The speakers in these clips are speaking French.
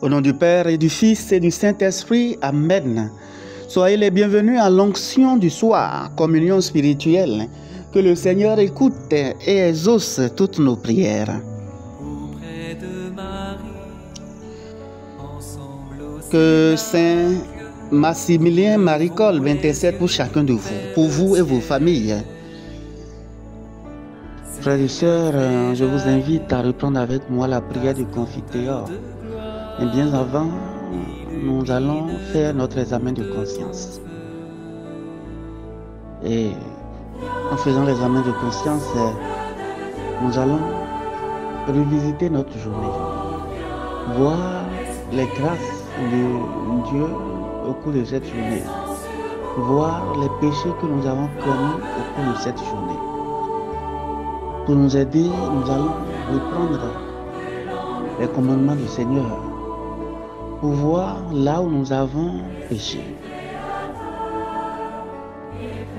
Au nom du Père et du Fils et du Saint-Esprit, Amen. Soyez les bienvenus à l'onction du soir, communion spirituelle. Que le Seigneur écoute et exauce toutes nos prières. Que Saint Maximilien Maricol intercède pour chacun de vous, pour vous et vos familles. Frères et sœurs, je vous invite à reprendre avec moi la prière du Confiteor. Et bien avant, nous allons faire notre examen de conscience. Et en faisant l'examen de conscience, nous allons revisiter notre journée, voir les grâces de Dieu au cours de cette journée, voir les péchés que nous avons commis au cours de cette journée. Pour nous aider, nous allons reprendre les commandements du Seigneur pour voir là où nous avons péché.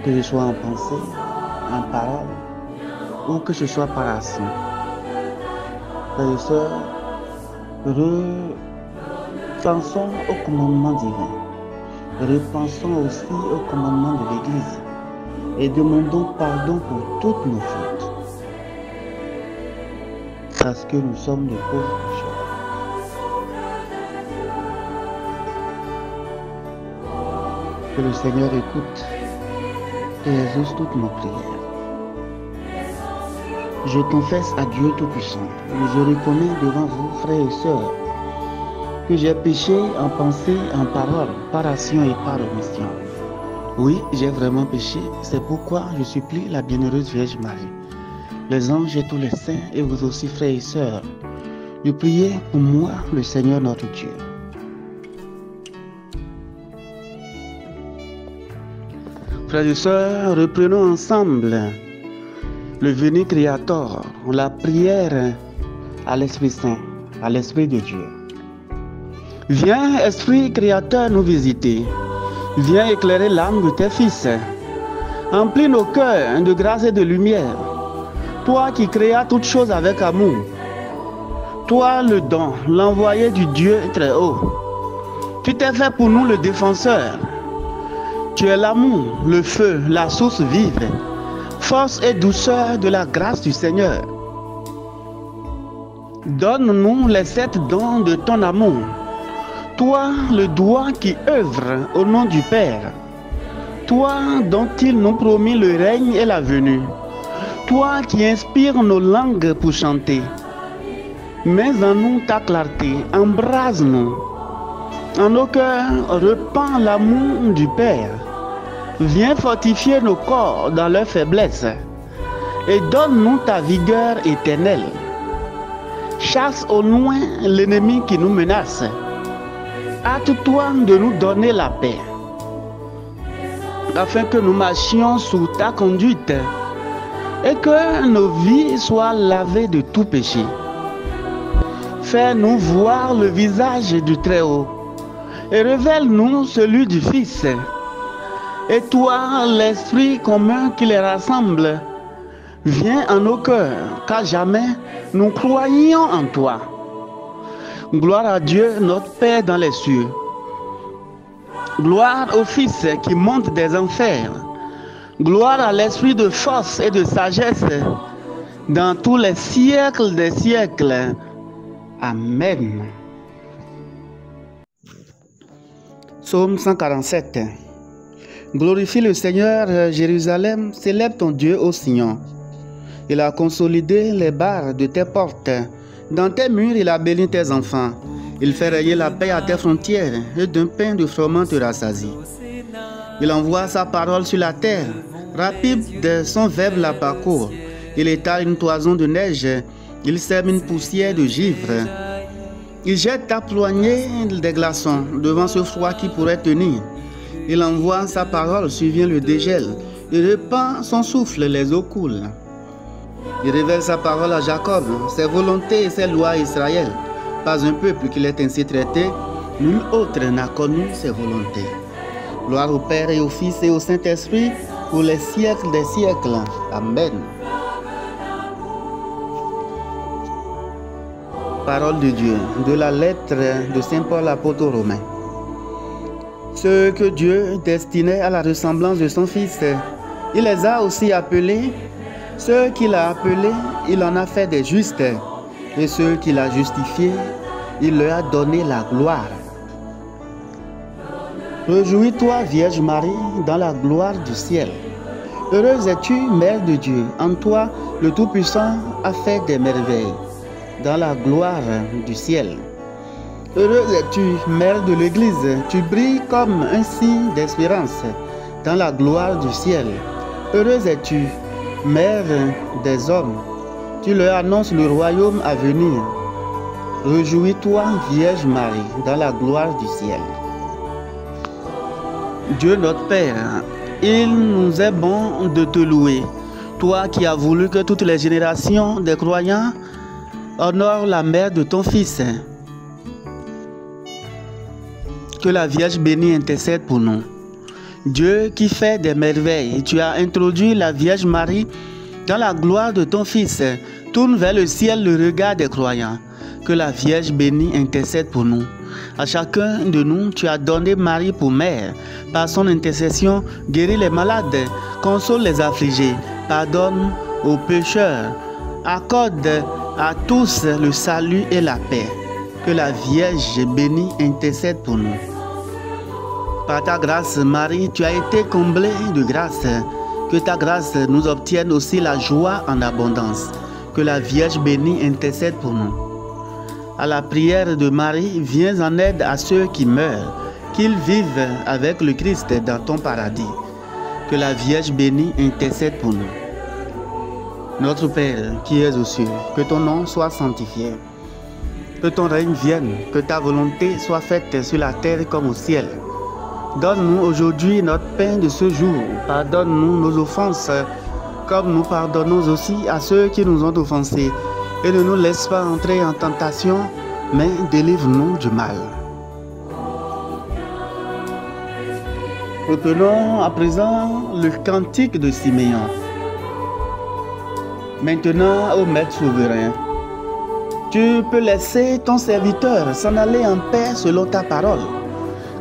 Que ce soit en pensée, en parole, ou que ce soit par action. Frères et sœurs, repensons au commandement divin. Repensons aussi au commandement de l'Église et demandons pardon pour toutes nos fautes. Parce que nous sommes de pauvres pécheurs. Que le Seigneur écoute et exauce toutes nos prières. Je confesse à Dieu Tout-Puissant, je reconnais devant vous, frères et sœurs, que j'ai péché en pensée, en parole, par action et par omission. Oui, j'ai vraiment péché, c'est pourquoi je supplie la bienheureuse Vierge Marie, les anges et tous les saints, et vous aussi, frères et sœurs, de prier pour moi, le Seigneur notre Dieu. Frères et sœurs, reprenons ensemble le veni Creator, la prière à l'Esprit Saint, à l'Esprit de Dieu. Viens, Esprit Créateur, nous visiter. Viens éclairer l'âme de tes fils. Emplis nos cœurs de grâce et de lumière. Toi qui créas toutes choses avec amour. Toi le don, l'envoyé du Dieu très haut. Tu t'es fait pour nous le défenseur. Tu es l'amour, le feu, la source vive, force et douceur de la grâce du Seigneur. Donne-nous les 7 dons de ton amour. Toi, le doigt qui œuvre au nom du Père. Toi dont il nous promit le règne et la venue. Toi qui inspires nos langues pour chanter. Mets en nous ta clarté, embrase-nous. En nos cœurs, repens l'amour du Père. Viens fortifier nos corps dans leur faiblesse et donne-nous ta vigueur éternelle. Chasse au loin l'ennemi qui nous menace. Hâte-toi de nous donner la paix, afin que nous marchions sous ta conduite et que nos vies soient lavées de tout péché. Fais-nous voir le visage du Très-Haut et révèle-nous celui du Fils. Et toi, l'Esprit commun qui les rassemble, viens en nos cœurs, car jamais nous croyons en toi. Gloire à Dieu, notre Père dans les cieux. Gloire au Fils qui monte des enfers. Gloire à l'Esprit de force et de sagesse dans tous les siècles des siècles. Amen. Psaume 147. Glorifie le Seigneur, Jérusalem, célèbre ton Dieu au Sion. Il a consolidé les barres de tes portes. Dans tes murs, il a béni tes enfants. Il fait rayer la paix à tes frontières et d'un pain de froment te rassasie. Il envoie sa parole sur la terre. Rapide de son verbe la parcourt. Il étale une toison de neige. Il sème une poussière de givre. Il jette à poignée des glaçons devant ce froid qui pourrait tenir. Il envoie sa parole, survient le dégel. Il répand son souffle, les eaux coulent. Il révèle sa parole à Jacob, ses volontés et ses lois à Israël. Pas un peuple qui l'ait ainsi traité, nul autre n'a connu ses volontés. Gloire au Père et au Fils et au Saint-Esprit, pour les siècles des siècles. Amen. Parole de Dieu, de la lettre de Saint Paul apôtre aux Romains. Ceux que Dieu destinait à la ressemblance de son Fils, il les a aussi appelés. Ceux qu'il a appelés, il en a fait des justes. Et ceux qu'il a justifiés, il leur a donné la gloire. Réjouis-toi, Vierge Marie, dans la gloire du ciel. Heureuse es-tu, Mère de Dieu. En toi, le Tout-Puissant a fait des merveilles. Dans la gloire du ciel. Heureuse es-tu, Mère de l'Église, tu brilles comme un signe d'espérance dans la gloire du ciel. Heureuse es-tu, Mère des hommes, tu leur annonces le royaume à venir. Réjouis-toi, Vierge Marie, dans la gloire du ciel. Dieu notre Père, il nous est bon de te louer, toi qui as voulu que toutes les générations des croyants honore la mère de ton Fils. Que la Vierge bénie intercède pour nous. Dieu qui fait des merveilles, tu as introduit la Vierge Marie dans la gloire de ton Fils. Tourne vers le ciel le regard des croyants. Que la Vierge bénie intercède pour nous. À chacun de nous, tu as donné Marie pour mère. Par son intercession, guéris les malades, console les affligés, pardonne aux pécheurs, accorde à tous le salut et la paix. Que la Vierge bénie intercède pour nous. Par ta grâce, Marie, tu as été comblée de grâce. Que ta grâce nous obtienne aussi la joie en abondance. Que la Vierge bénie intercède pour nous. À la prière de Marie, viens en aide à ceux qui meurent, qu'ils vivent avec le Christ dans ton paradis. Que la Vierge bénie intercède pour nous. Notre Père qui es aux cieux, que ton nom soit sanctifié. Que ton règne vienne, que ta volonté soit faite sur la terre comme au ciel. Donne-nous aujourd'hui notre pain de ce jour. Pardonne-nous nos offenses, comme nous pardonnons aussi à ceux qui nous ont offensés. Et ne nous laisse pas entrer en tentation, mais délivre-nous du mal. Reprenons à présent le cantique de Siméon. Maintenant, ô Maître souverain, tu peux laisser ton serviteur s'en aller en paix selon ta parole.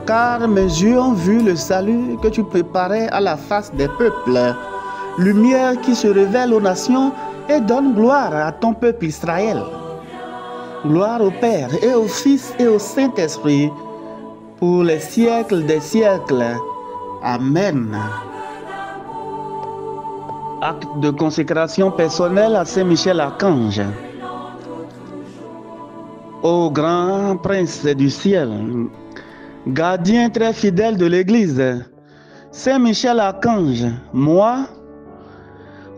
Car mes yeux ont vu le salut que tu préparais à la face des peuples, lumière qui se révèle aux nations et donne gloire à ton peuple Israël. Gloire au Père et au Fils et au Saint-Esprit, pour les siècles des siècles. Amen. Acte de consécration personnelle à Saint Michel Archange. Ô grand prince du ciel, gardien très fidèle de l'Église, Saint Michel Archange, moi,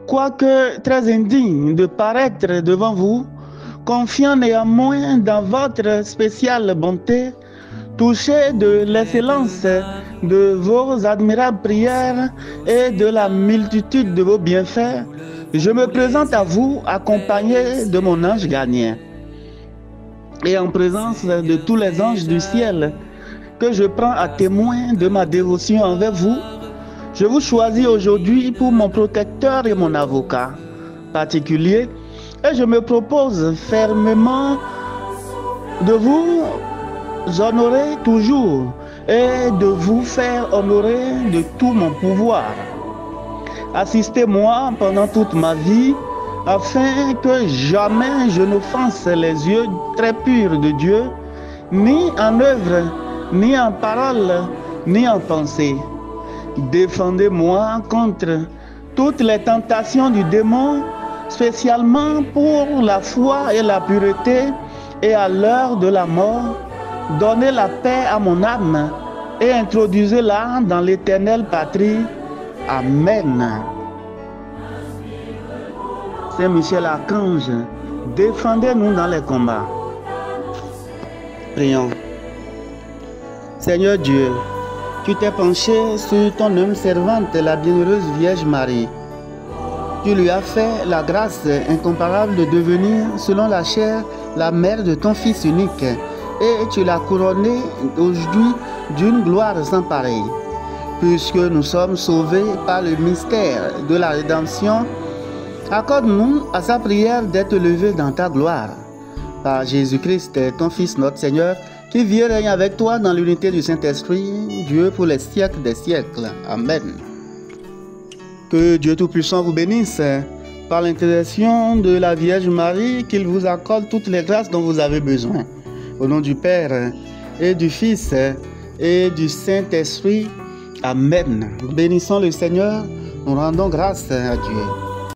quoique très indigne de paraître devant vous, confiant néanmoins dans votre spéciale bonté, touché de l'excellence de vos admirables prières et de la multitude de vos bienfaits, je me présente à vous accompagné de mon ange gardien et en présence de tous les anges du ciel que je prends à témoin de ma dévotion envers vous. Je vous choisis aujourd'hui pour mon protecteur et mon avocat particulier et je me propose fermement de vous honorer toujours et de vous faire honorer de tout mon pouvoir. Assistez-moi pendant toute ma vie afin que jamais je n'offense les yeux très purs de Dieu, ni en œuvre, ni en parole, ni en pensée. Défendez-moi contre toutes les tentations du démon, spécialement pour la foi et la pureté, et à l'heure de la mort, donnez la paix à mon âme et introduisez-la dans l'éternelle patrie. Amen. Saint Michel Archange, défendez-nous dans les combats. Prions. Seigneur Dieu, tu t'es penché sur ton homme servante, la bienheureuse Vierge Marie. Tu lui as fait la grâce incomparable de devenir, selon la chair, la mère de ton Fils unique. Et tu l'as couronnée aujourd'hui d'une gloire sans pareille. Puisque nous sommes sauvés par le mystère de la rédemption, accorde-nous à sa prière d'être levée dans ta gloire. par Jésus-Christ, ton Fils, notre Seigneur, qui vit et règne avec toi dans l'unité du Saint-Esprit, Dieu pour les siècles des siècles. Amen. Que Dieu Tout-Puissant vous bénisse, par l'intercession de la Vierge Marie, qu'il vous accorde toutes les grâces dont vous avez besoin. Au nom du Père et du Fils et du Saint-Esprit. Amen. Bénissons le Seigneur, nous rendons grâce à Dieu.